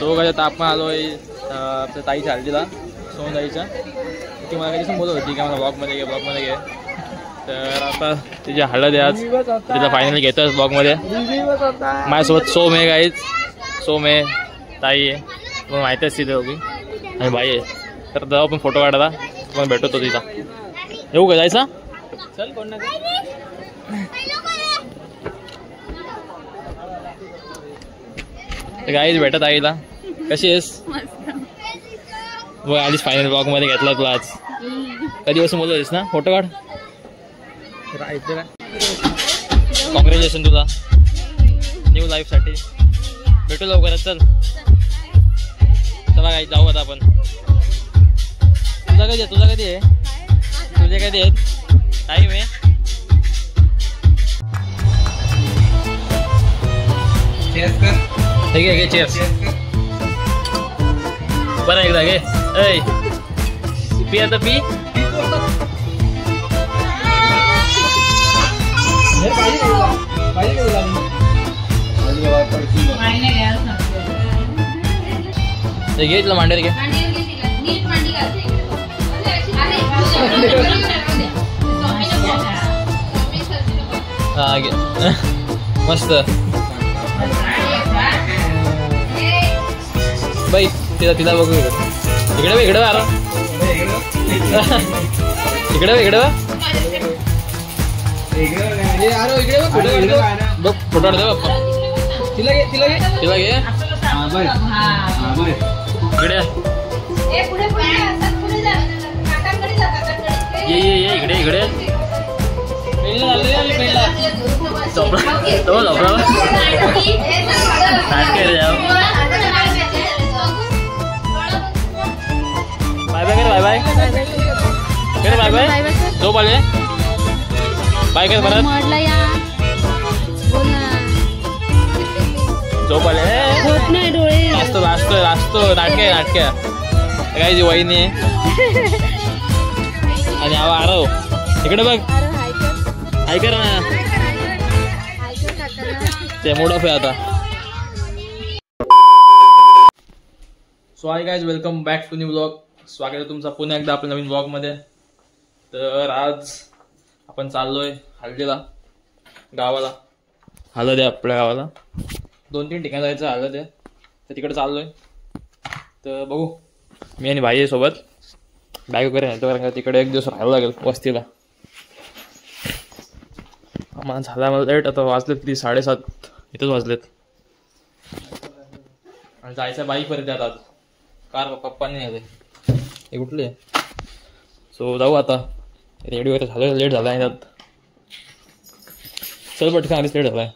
तो काय आता आपण आलोय आपल्या ताईच्या हल्दीला, सोनताईच्या. ती मला काही बोलत होती की मला ब्लॉगमध्ये घे. तर आता तिची हळद आहे आज, तिला फायनली घेतोय ब्लॉगमध्ये. माझ्यासोबत सोम आहे गाईच, सोम आहे, ताई आहे, तुम्हाला माहिती असते ती दोघी, आणि बाई आहे. तर जाऊ आपण फोटो काढायला, तुम्हाला भेटतो तिचा. येऊ का जायचा? चल कोण नाही गाईच भेटत आईला. कशी आहेस? बघ आधीच फायनल ब्लॉग मध्ये घेतला तुला आज. कधीपासून बोलत आहेस ना, फोटो काढ. कॉंग्रॅच्युलेशन तुला न्यू लाईफ साठी. भेटू लवकरच. चल चला काही जाऊ आता आपण. तुझा कधी आहे? तुझे कधी आहेत? टाईम आहे. ठीक आहे, घे चेअर्स. बरं एकदा घे. ऐ पी आता पी. घे तुला मांडीवर घे. हा घे. मस्त बाई. तिला बघू इकडे इकडे आरा. इकडे बघ फोटो काढ दे बाप्पा. तिला घे इकडे. ये इकडे. बाय झोप आले. बाय कर परत. झोप आले. लाजतो नाटके काय जी वहिनी आहे. आणि आरव इकडे बघ. हाय कर ना. ते मूड ऑफ आहे आता. So hi guys, welcome back to new blog. स्वागत आहे तुमचा पुन्हा एकदा आपल्या नवीन ब्लॉग मध्ये. तर आज आपण चाललोय हळदीला, गावाला. हळद आहे आपल्या गावाला. 2-3 ठिकाणी जायचं हळद आहे, तर तिकडे चाललोय. तर बघू, मी आणि भाई आहे सोबत. बॅग वगैरे नाही तर, कारण तिकडे एक दिवस राहायला लागेल वस्तीला. आम्हाला झाला मला लेट. आता वाजलेत किती, 7:30 इथंच वाजलेत. आणि जायचं बाईक परत आज. कार पप्पांनी नेले. हे कुठले. सो जाऊ आता. रेडी वगैरे झालं, लेट झाला आहे त्यात. चल पटकन, आधीच लेट झालाय.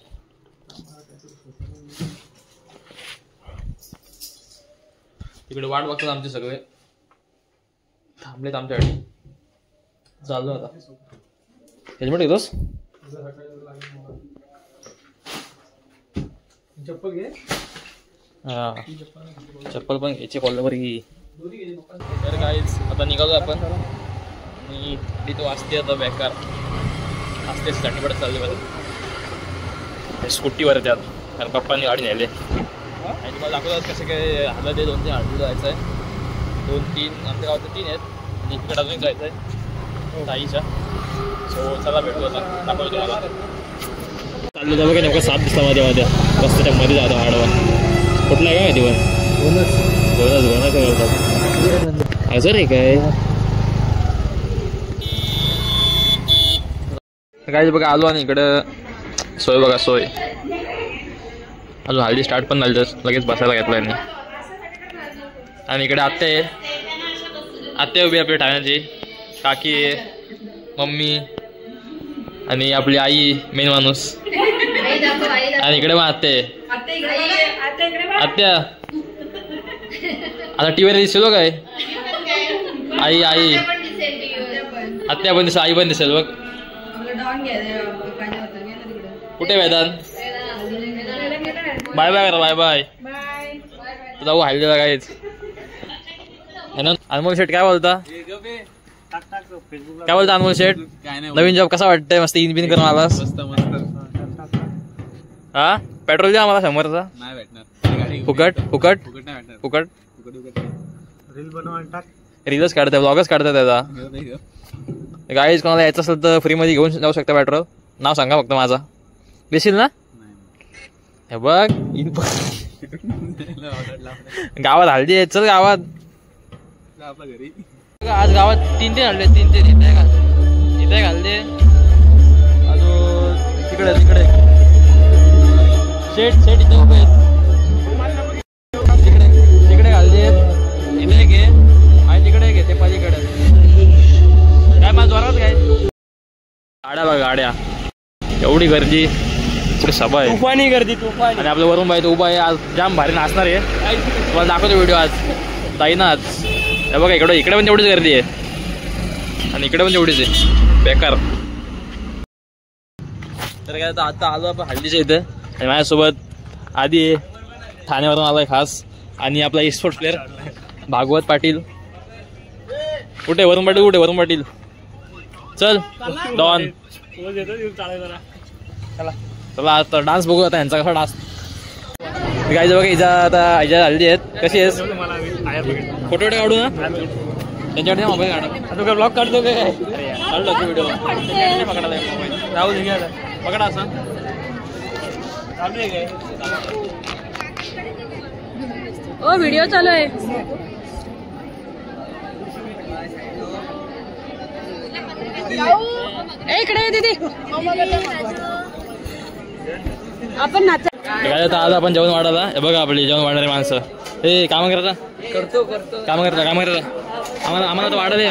तिकडे वाट बघतात आमचे सगळे, थांबलेत आमच्यासाठी. चाललो आता. हेल्मेट घेतोस? चप्पल घे. हा चप्पल पण घ्यायची कॉलवर घे. तर गाईज आता निघालो आपण. आणि तिथं वाजते आता बेकार. वाजते साठी चालले बरं स्कूटीवर त्यात, कारण पप्पांनी गाडी नेले. आणि तुम्हाला दाखवतात कसं काय हळद आहे. 2-3 हळदीला जायचं आहे. 2-3 आमच्या गावात 3 आहेत. आणि इकडे अजून जायचं आहे ताईच्या. सो चला भेटू आता, दाखवतो तुम्हाला. चाललो जाऊ का नेमका 7 दिसला मध्ये रस्त्याच्या मध्ये जातो आडवा. कुठला आहे काय दिवस? बोनस करतात हजर आहे काय. काय बघा आलो. आणि इकडं सोय बघा, सोय अजून हल्दी स्टार्ट पण झाली, लगेच बसायला घेतला यांनी. आणि इकडे आत्या उभी आपल्या ठाण्याची. काकी आहे, मम्मी आणि आपली आई, मेन माणूस. आणि इकडे मग आत्या आता टीव्हीवर दिसेल काय. आई आत्या पण दिसेल, आई पण दिसेल बघ. कुठे वेदांत? बाय बाय करा. बाय जाऊ हल्दीला काहीच. अनमोल शेठ काय बोलता? अनमोल शेठ नवीन जॉब कसा वाटतंय? मस्त इन बिन करून आलास? हा पेट्रोल द्या आम्हाला 100चा. नाही भेटणार. फुकट फुकट फुकट नाही भेटणार. फुकट. रील बनवून टाक. रीलच काढताय, ब्लॉगच काढताय त्याचा. गाईज कोणाला यायचं असेल तर फ्रीमध्ये घेऊन जाऊ शकता पेट्रोल. नाव सांगा फक्त माझा, देशील ना? हे बघ गावात हल्दी आहे. चल गावात. आपल्या घरी आज गावात 3 हल्ले. 3 इथे का इथे घालते. अजून तिकडे तिकडे शेट शेट इथे उभे आहेत. तिकडे तिकडे घालते. इथे घे आणि तिकडे घे. ते पलीकडे काय माझ जोरात काय. गाड्या बघा गाड्या. एवढी गर्दी. सभा आहे. तुफानी गर्दी तुफानी. आणि आपलं वरून बाई तो उभा आहे. आज जाम भारी नाचणार आहे. तुम्हाला दाखवतो व्हिडिओ आज. ताई ना आज हे बघा इकडे इकडे पण तेवढीच गर्दी आहे आणि इकडे पण तेवढीच आहे. बेकार. तर काय आता आलो आपण हल्दीच्या इथे आणि माझ्यासोबत आधी ठाण्यावरून आलाय खास आणि आपला स्पोर्ट्स प्लेअर भागवत पाटील. कुठे वरुण पाटील? कुठे वरुण पाटील? चल डॉन चला आता डान्स बघू. आता यांचा कसा डान्स काय बघा. हिचा आता हिच्या हल्दी आहेत. कशी आहेस? फोटो वोटो काढू ना त्यांच्याकडे मोबाईल काढा. तू काय ब्लॉग काढतो काय? काढलो तू व्हिडिओ पकडायला मोबाईल. राहू दे पकडा असं. ओ व्हिडिओ चालू आहे. इकडे दीदी आपण नाच. काय आज आपण जेवण वाढायला. हे बघा आपली जेवण वाढणारी माणसं. हे काम करता करतो काम करता आम्हाला तर वाढा दे.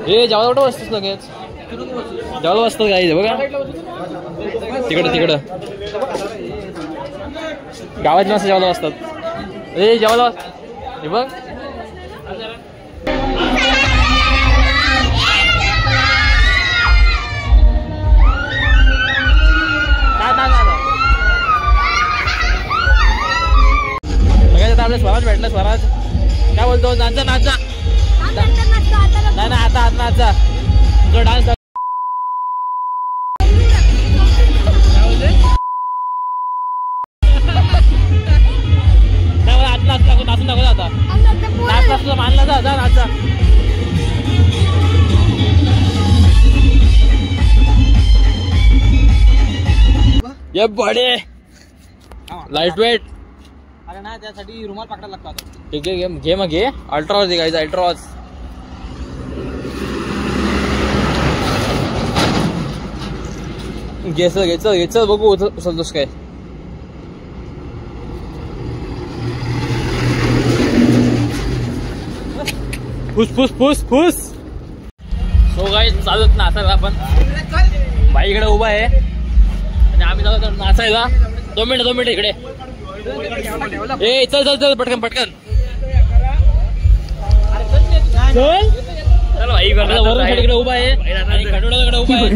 हे जेवायला कुठं बसतोस लगेच? जेवायला बसतात काय बघा तिकडं गावात माणसं जेवायला बसतात. हे जेवायला हे बघ. आपल्या स्वराज भेटला. स्वराज काय बोलतो? नाचा नाचा. नाही ना आता नाचा. तुझा डान्स नाचून दाखव आता. नाच तुझा मानला जा नाचा. ये बडे लाईट वेट. अरे नाही त्यासाठी रुमाल पकडायला लागतो. ठीक आहे घे मग घे. अल्ट्रावॉज दिखायचं अल्ट्रावॉज. घ्यायचं बघू उचलतोस काय. फुस. सो गाईज चालत नाचायला आपण. बाई इकडे उभा आहे आणि आम्ही जातो नाचायला. 2 मिनिटं इकडे. ए चल पटकन चल भाई. वरून इकडे उभा आहे आणि खडोडाकडे उभा आहे.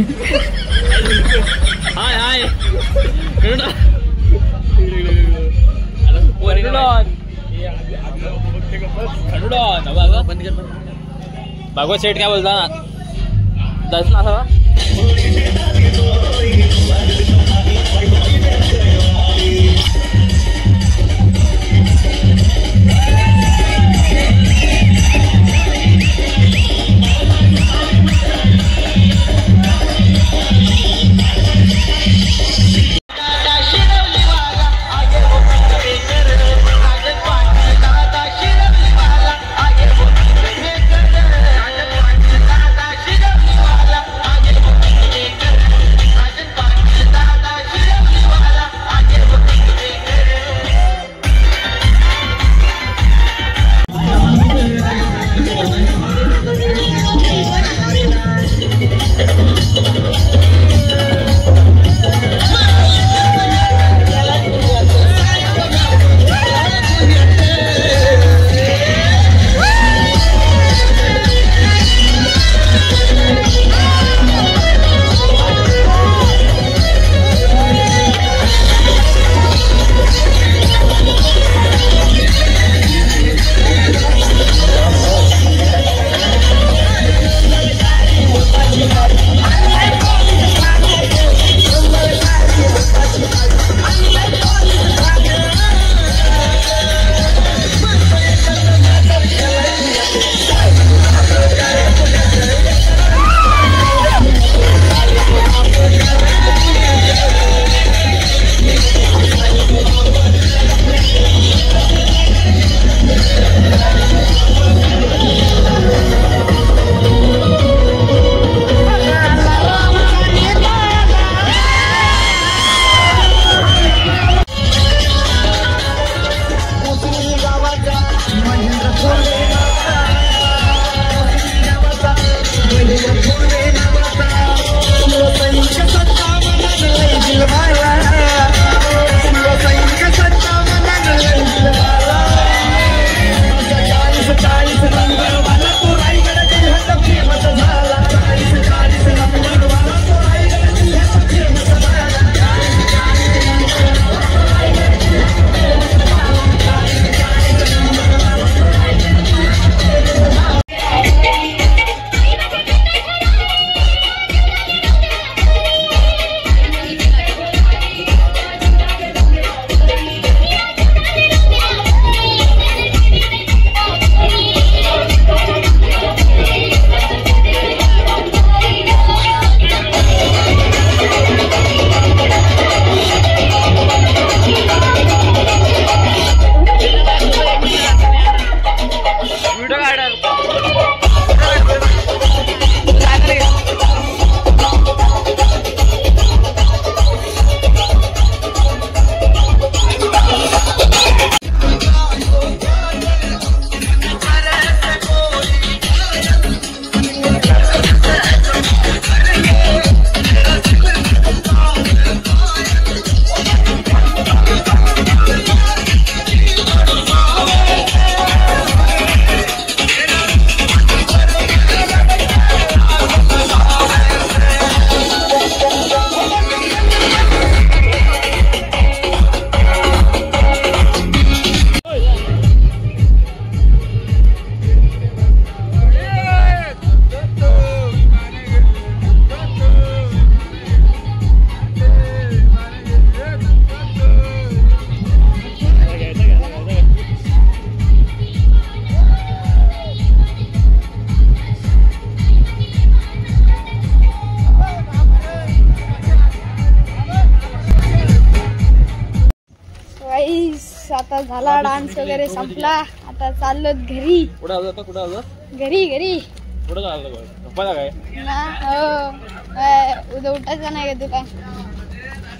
हाय भागवत शेठ काय बोलता जायचं ना असा. आता झाला डान्स वगैरे संपला. आता चाललो घरी. कुठं आलं आता? कुठं आलं? घरी घरी कुठं चाललं बघ? झोपायला काय? ना. हो उद्या उठायचं नाही का तुला?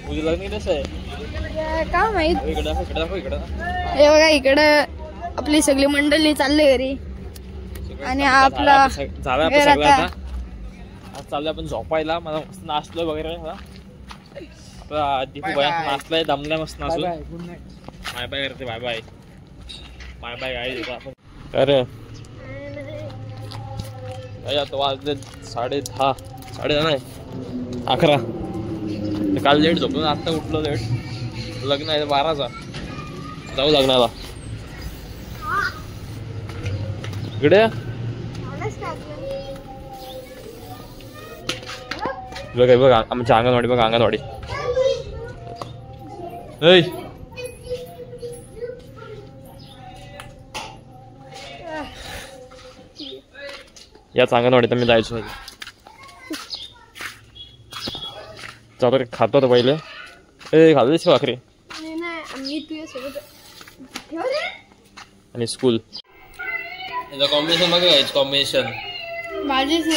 उद्या लग्न कसं आहे? काय माहित. इकडं दाखव, इकडं दाखव, इकडं. हे बघा इकडं आपली सगळी मंडळी चालली घरी आणि आपला झाला आपलं सगळं आता. आज चाललोय आपण झोपायला. मला मस्त नाचलोय वगैरे. आपला दीपू बाय नाचलाय, दमलाय मस्त नाचून. बाय बाय करते. बाय बाय बाय बाय काय आपण अरे आता वाजले 10:30 11 नाही 11. काल लेट झोपलो, आत्ता उठलो लेट. लग्न आहे 12चा. जाऊ लग्नाला. इकडे बघा बघा आमची अंगणवाडी. बघा अंगणवाडी. याच अंगणवाडीत मी जायचो. जातो रे. खातो तर पहिले. खाल्लीस भाकरी आणि स्कूल. कॉम्बिनेशन बघा काय कॉम्बिनेशन.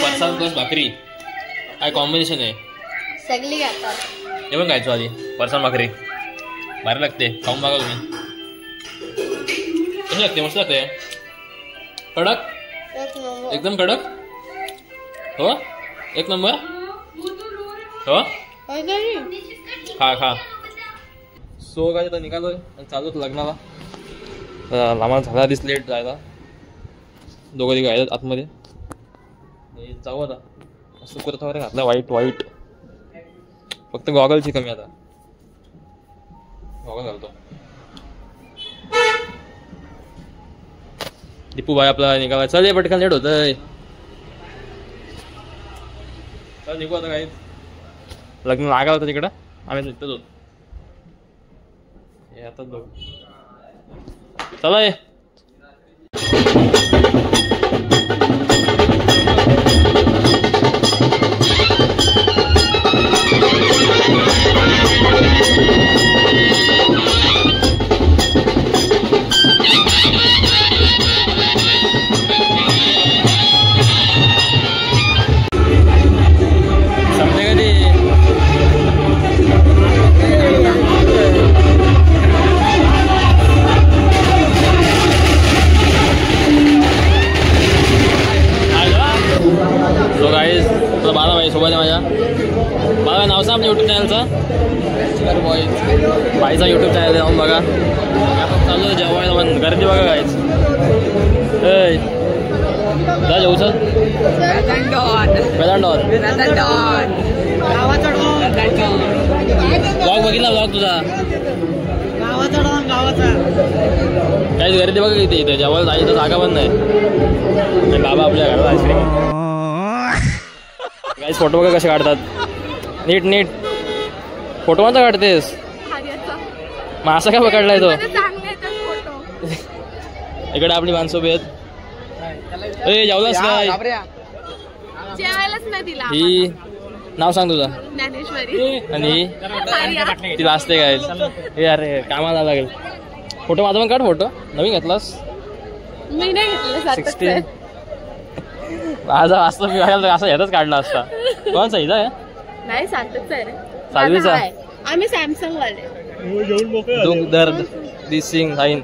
फरसाण प्लस भाकरी काय कॉम्बिनेशन आहे. सगळी खातात. हे पण खायचो आधी. फरसाण भाकरी भारी लागते. खाऊन बघा तुम्ही. कशी लागते? मस्त लागते. कडक एकदम कडक. हो एक नंबर. हो खा खा. सो काय तर निघालोय आणि चालू लग्नाला. आम्हाला झाला आधीच लेट जायला. दोघं तिघं आहेत आतमध्ये. जाऊ आता. मस्त कुर्ता वगैरे घातला व्हाईट व्हाईट. फक्त गॉगलची कमी आता. गॉगल घालतो. दीपू भाई आपला निघाला. चल ये पटकन लेट होतंय. चल निघू आता. काही लग्न लागायला होतं तिकडं. आम्ही निघतोच होतो. हे आता बघ. चला ये. सोबत माझ्या बघा. नाव सांग आपल्या यूट्यूब चॅनलचा. भाईचा यूट्यूब चॅनल जाऊन बघा. आपण चालू आहे जेवायला पण गर्दी बघा काहीच. जा जेवू. चल ब्लॉग बघितला. ब्लॉग तुझा काहीच गर्दी बघा किती इथे. जेवायला जायचं जागा पण नाही. बाबा आपल्या घरात आईस्क्रीम. काहीच फोटो बघा कसे काढतात. नीट नीट फोटो कोणता काढतेस? मग असं काय पकडलाय तो? इकडे आपली माणसं उभी आहेत. जेवलास काय? जेवायलाच नाही दिला. ही नाव सांग तुझं. ज्ञानेश्वरी. आणि ती असते काय? हे अरे कामाला लागेल. फोटो माझा पण काढ. फोटो नवीन घेतलास? मी नाही घेतला. 16 माझा वाचतो मी असं ह्यातच काढला असता. कोणचा हिचा आहे? नाही सातच आहे रे. सातवीचा. आम्ही सॅमसंग वाले. दुःख दर्द दिसिंग हाईन.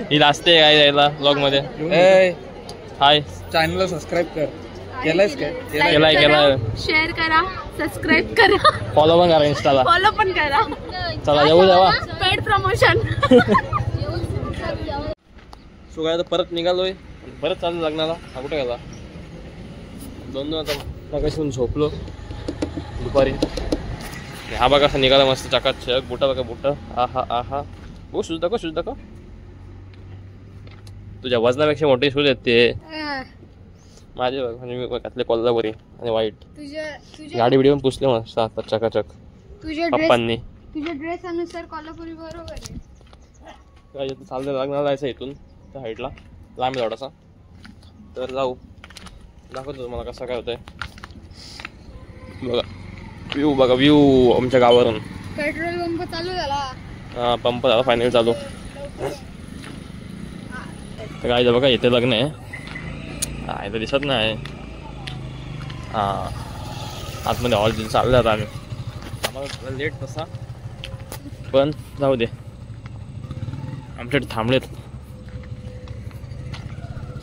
ही लाजते काय यायला ब्लॉग मध्ये. हाय चॅनलला सबस्क्राईब कर. केलायस काय? केलाय केलाय. शेअर करा. सबस्क्राईब करा. फॉलो पण करा इंस्टाला. फॉलो पण करा. चला येऊ द्यावा. Paid promotion. सो काय परत निघालोय. परत चालू लग्नाला. हा कुठे गेला? 2 आता मगाशी झोपलो दुपारी. हा बघा कसा निघाला मस्त चकाचक. बुटा बघा बुट. आहा आहा. हो शूज दाखव. शूज दाखव. तुझ्या वजनापेक्षा मोठे शूज आहेत ते. माझे बघ. म्हणजे मी घातले कोल्हापुरी आणि व्हाईट. गाडी बिडी पण पुसले मस्त आता चकाचक पप्पांनी. तुझ्या ड्रेस अनुसार कोल्हापुरी बरोबर आहे. काय चाललं लग्नाला जायचं इथून त्या हाईटला. लांब आहे थोडासा. तर जाऊ. दाखवतो तुम्हाला कसं काय होतंय. बघा व्ह्यू. बघा व्ह्यू आमच्या गावावरून. पेट्रोल पंप चालू झाला. पंप झाला फायनल चालू. तर काय बघा इथे लग्न आहे. इथं दिसत नाही. आतमध्ये हॉल चाललं आता आम्ही. आम्हाला लेट तसा पण जाऊ दे. आमच्याकडे थांबलेत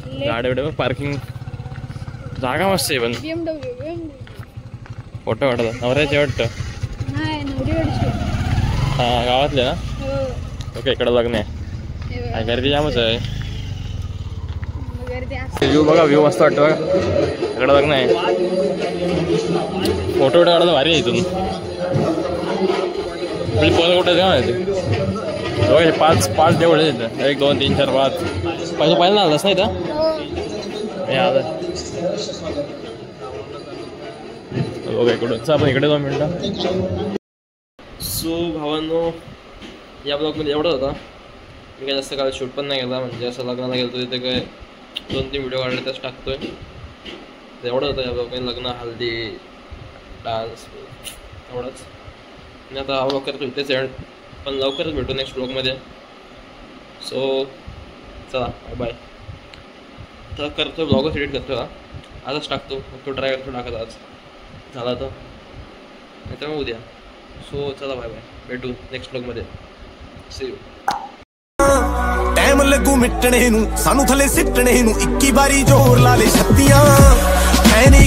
गाड्या एवढे पार्किंग जागा मस्त आहे. पण फोटो वाटत नवऱ्याचे वाटतं. गावातले ना. ओके इकडं लग्न आहे. गर्दी जामच आहे. व्ह्यू बघा व्ह्यू मस्त वाटतं बघा. इकडं लग्न आहे. फोटो काढायला भारी आहे इथून. आपली पोरं कुठे का माहिती. बघा 5 देवळ आहे इथं. 1 2 3 4 5. पहिला आलास नाही इथं. हे आलं बघा इकडं. आपण इकडे 2 मिनटं. सो भावांनो या ब्लॉगमध्ये एवढं होता. मी काय जास्त काल शूट पण नाही केला. म्हणजे असं लग्नाला गेलो तिथे काय 2-3 व्हिडिओ काढले त्याच टाकतोय. एवढं होतं या ब्लॉगमध्ये. लग्न हल्दी डान्स एवढंच. आणि आता हा ब्लॉग करतो इथेच एंड. पण लवकरच भेटू नेक्स्ट ब्लॉगमध्ये. सो चला बाय. तर करतो ब्लॉगच एडिट करतो. आजच टाकतो. तो ट्राय करतो टाकायचा आज झाला तर. नाहीतर मग उद्या. सो चला बाय बाय. भेटू नेक्स्ट ब्लॉगमध्ये. See you. ਟਾਈਮ ਲੱਗੂ ਮਿਟਣੇ ਨੂੰ ਸਾਨੂੰ ਥੱਲੇ ਸਿੱਟਣੇ ਨੂੰ 21 ਵਾਰੀ ਜ਼ੋਰ ਲਾ ਲੈ ਛੱਤੀਆਂ ਐ ਨੀ